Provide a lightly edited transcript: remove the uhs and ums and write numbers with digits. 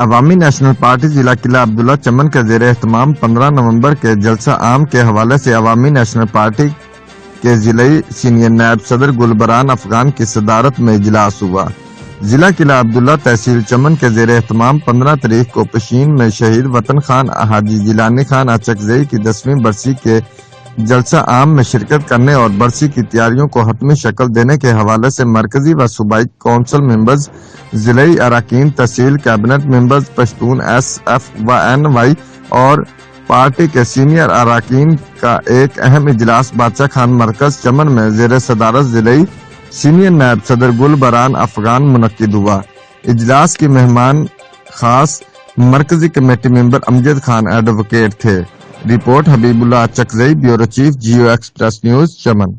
عوامی national party ضلع قلعہ عبداللہ چمن کے زیر اہتمام 15 نومبر کے جلسہ عام کے حوالے سے عوامی نیشنل پارٹی کے ضلعی سینئر نائب صدر گلبران افغان کی صدارت میں اجلاس ہوا۔ ضلع قلعہ عبداللہ تحصیل چمن کے زیر اہتمام 15 تاریخ کو پشین میں شہید وطن خان حاجی جیلانی خان اچکزئی کی 10ویں برسی کے جلسہ عام میں شرکت کرنے اور برسی کی تیاریوں کو حتمی شکل دینے کے حوالے سے مرکزی و صوبائی کونسل ممبرز، ضلعی اراکین تحصیل کابینٹ ممبرز، پشتون ایس ایف و این وائی اور پارٹی کے سینئر اراکین کا ایک اہم اجلاس بادشاہ خان مرکز چمن میں زیر صدارت ضلعی سینئر نائب صدر گلبران افغان منعقد ہوا۔ اجلاس کی مہمان خاص مرکزی committee member Amjad Khan advocate تھے۔ Report Habibullah Achakzai, bureau chief, Geo express news, چمن۔